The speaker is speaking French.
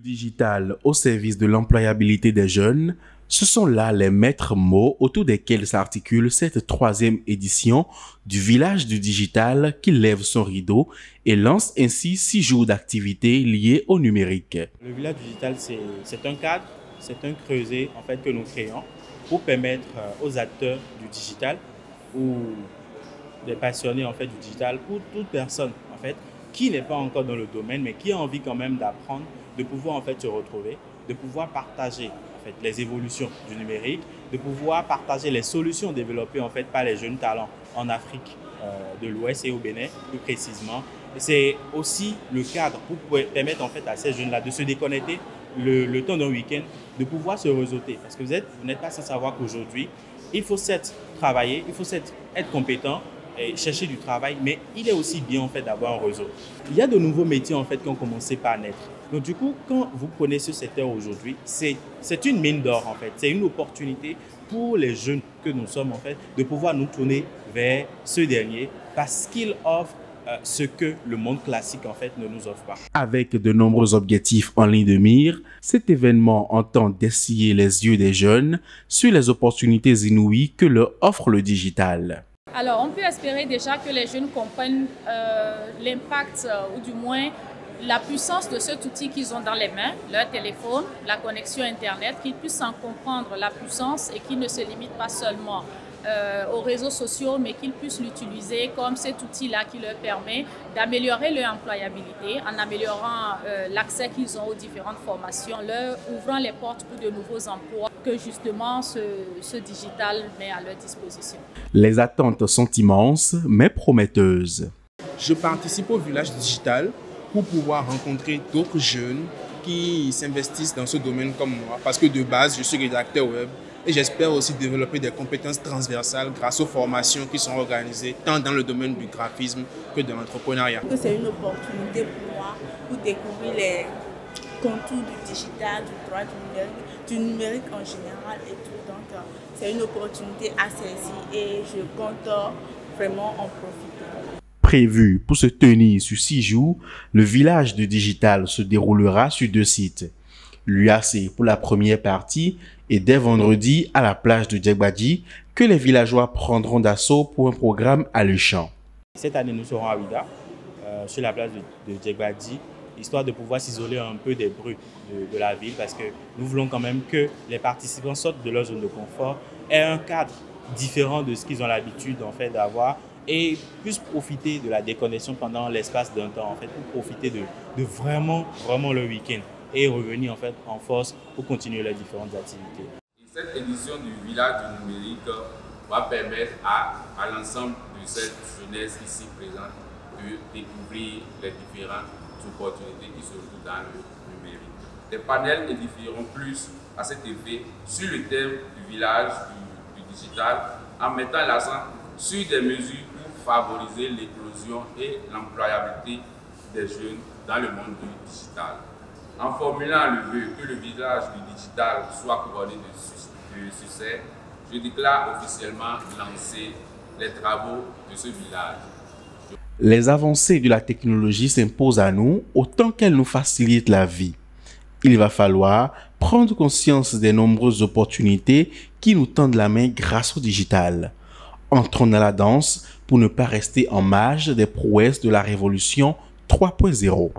Le digital au service de l'employabilité des jeunes, ce sont là les maîtres mots autour desquels s'articule cette troisième édition du Village du digital qui lève son rideau et lance ainsi 6 jours d'activités liées au numérique. Le Village du digital, c'est un cadre, c'est un creuset en fait, que nous créons pour permettre aux acteurs du digital ou des passionnés en fait, du digital, pour toute personne en fait, qui n'est pas encore dans le domaine mais qui a envie quand même d'apprendre, de pouvoir en fait se retrouver, de pouvoir partager en fait les évolutions du numérique, de pouvoir partager les solutions développées en fait par les jeunes talents en Afrique de l'Ouest et au Bénin plus précisément. C'est aussi le cadre pour permettre en fait à ces jeunes-là de se déconnecter le temps d'un week-end, de pouvoir se réseauter. Parce que vous n'êtes pas sans savoir qu'aujourd'hui, il faut certes travailler, il faut certes être compétent, et chercher du travail, mais il est aussi bien en fait d'avoir un réseau. Il y a de nouveaux métiers en fait qui ont commencé par naître. Donc du coup, quand vous prenez ce secteur aujourd'hui, c'est une mine d'or en fait. C'est une opportunité pour les jeunes que nous sommes en fait de pouvoir nous tourner vers ce dernier parce qu'il offre ce que le monde classique en fait ne nous offre pas. Avec de nombreux objectifs en ligne de mire, cet événement entend dessiller les yeux des jeunes sur les opportunités inouïes que leur offre le digital. Alors, on peut espérer déjà que les jeunes comprennent l'impact ou du moins la puissance de cet outil qu'ils ont dans les mains, leur téléphone, la connexion Internet, qu'ils puissent en comprendre la puissance et qu'ils ne se limitent pas seulement aux réseaux sociaux, mais qu'ils puissent l'utiliser comme cet outil-là qui leur permet d'améliorer leur employabilité en améliorant l'accès qu'ils ont aux différentes formations, leur ouvrant les portes pour de nouveaux emplois que justement ce digital met à leur disposition. Les attentes sont immenses, mais prometteuses. Je participe au Village digital pour pouvoir rencontrer d'autres jeunes qui s'investissent dans ce domaine comme moi, parce que de base, je suis rédacteur web et j'espère aussi développer des compétences transversales grâce aux formations qui sont organisées tant dans le domaine du graphisme que de l'entrepreneuriat. C'est une opportunité pour moi pour découvrir les contours du digital, du droit du numérique en général et tout. Donc, c'est une opportunité à saisir et je compte vraiment en profiter. Prévu pour se tenir sur 6 jours, le Village du digital se déroulera sur 2 sites. L'UAC pour la première partie et dès vendredi à la plage de Djegbadji que les villageois prendront d'assaut pour un programme alléchant. Cette année, nous serons à Ouidah, sur la plage de Djegbadji, histoire de pouvoir s'isoler un peu des bruits de la ville parce que nous voulons quand même que les participants sortent de leur zone de confort, aient un cadre différent de ce qu'ils ont l'habitude en fait d'avoir et puissent profiter de la déconnexion pendant l'espace d'un temps en fait, pour profiter de vraiment le week-end et revenir en fait en force pour continuer les différentes activités. Cette édition du Village du numérique va permettre à l'ensemble de cette jeunesse ici présente de découvrir les différentes opportunités qui se trouvent dans le numérique. Les panels édifieront plus à cet effet sur le thème du village du digital en mettant l'accent sur des mesures pour favoriser l'éclosion et l'employabilité des jeunes dans le monde du digital. En formulant le vœu que le village du digital soit couronné de succès, je déclare officiellement lancer les travaux de ce village. Les avancées de la technologie s'imposent à nous autant qu'elles nous facilitent la vie. Il va falloir prendre conscience des nombreuses opportunités qui nous tendent la main grâce au digital. Entrons dans la danse pour ne pas rester en marge des prouesses de la révolution 3.0.